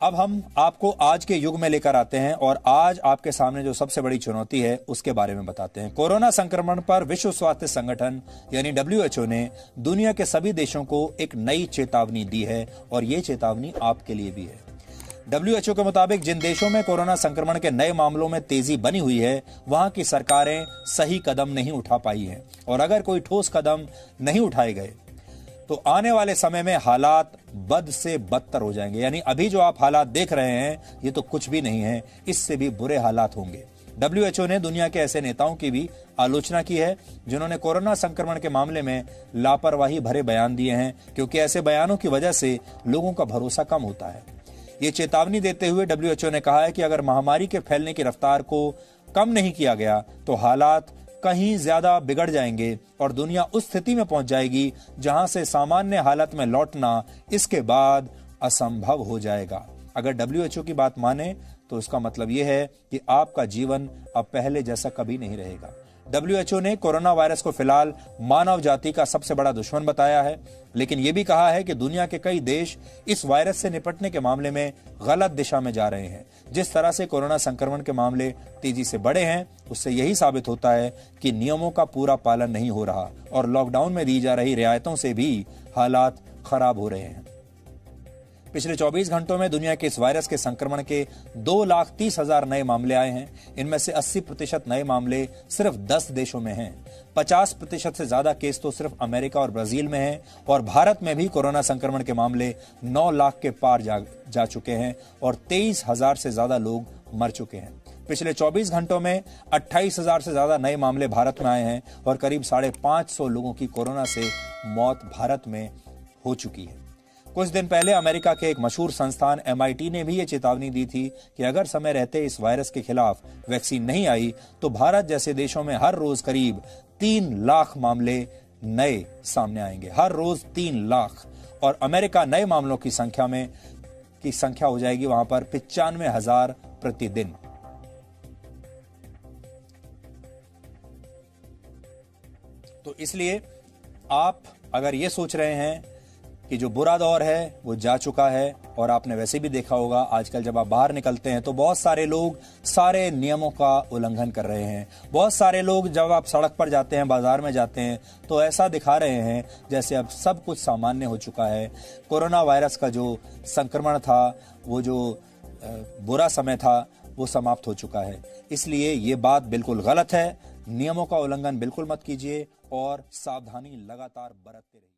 अब हम आपको आज के युग में लेकर आते हैं और आज आपके सामने जो सबसे बड़ी चुनौती है उसके बारे में बताते हैं। कोरोना संक्रमण पर विश्व स्वास्थ्य संगठन यानी WHO ने दुनिया के सभी देशों को एक नई चेतावनी दी है और ये चेतावनी आपके लिए भी है। WHO के मुताबिक जिन देशों में कोरोना संक्रमण के नए मामलों में तेजी बनी हुई है, वहां की सरकारें सही कदम नहीं उठा पाई हैं और अगर कोई ठोस कदम नहीं उठाए गए तो आने वाले समय में हालात बद से बदतर हो जाएंगे। यानी अभी जो आप हालात देख रहे हैं ये तो कुछ भी नहीं है, इससे भी बुरे हालात होंगे। WHO ने दुनिया के ऐसे नेताओं की भी आलोचना की है जिन्होंने कोरोना संक्रमण के मामले में लापरवाही भरे बयान दिए हैं, क्योंकि ऐसे बयानों की वजह से लोगों का भरोसा कम होता है। ये चेतावनी देते हुए WHO ने कहा है कि अगर महामारी के फैलने की रफ्तार को कम नहीं किया गया तो हालात कहीं ज्यादा बिगड़ जाएंगे और दुनिया उस स्थिति में पहुंच जाएगी जहां से सामान्य हालत में लौटना इसके बाद असंभव हो जाएगा। अगर WHO की बात माने तो इसका मतलब यह है कि आपका जीवन अब पहले जैसा कभी नहीं रहेगा। WHO ने कोरोना वायरस को फिलहाल मानव जाति का सबसे बड़ा दुश्मन बताया है, लेकिन यह भी कहा है कि दुनिया के कई देश इस वायरस से निपटने के मामले में गलत दिशा में जा रहे हैं। जिस तरह से कोरोना संक्रमण के मामले तेजी से बढ़े हैं, उससे यही साबित होता है कि नियमों का पूरा पालन नहीं हो रहा और लॉकडाउन में दी जा रही रियायतों से भी हालात खराब हो रहे हैं। पिछले 24 घंटों में दुनिया के इस वायरस के संक्रमण के 2,30,000 नए मामले आए हैं। इनमें से 80% नए मामले सिर्फ 10 देशों में हैं। 50% से ज्यादा केस तो सिर्फ अमेरिका और ब्राजील में हैं और भारत में भी कोरोना संक्रमण के मामले 9 लाख के पार जा चुके हैं और 23,000 से ज्यादा लोग मर चुके हैं। पिछले 24 घंटों में 28,000 से ज्यादा नए मामले भारत में आए हैं और करीब 550 लोगों की कोरोना से मौत भारत में हो चुकी है। कुछ दिन पहले अमेरिका के एक मशहूर संस्थान MIT ने भी ये चेतावनी दी थी कि अगर समय रहते इस वायरस के खिलाफ वैक्सीन नहीं आई तो भारत जैसे देशों में हर रोज करीब 3 लाख मामले नए सामने आएंगे। हर रोज 3 लाख। और अमेरिका नए मामलों की संख्या हो जाएगी वहां पर 95,000 प्रतिदिन। तो इसलिए आप अगर ये सोच रहे हैं कि जो बुरा दौर है वो जा चुका है, और आपने वैसे भी देखा होगा आजकल जब आप बाहर निकलते हैं तो बहुत सारे लोग सारे नियमों का उल्लंघन कर रहे हैं। बहुत सारे लोग जब आप सड़क पर जाते हैं, बाजार में जाते हैं तो ऐसा दिखा रहे हैं जैसे अब सब कुछ सामान्य हो चुका है। कोरोना वायरस का जो संक्रमण था, वो जो बुरा समय था, वो समाप्त हो चुका है। इसलिए ये बात बिल्कुल गलत है। नियमों का उल्लंघन बिल्कुल मत कीजिए और सावधानी लगातार बरतते रहिए।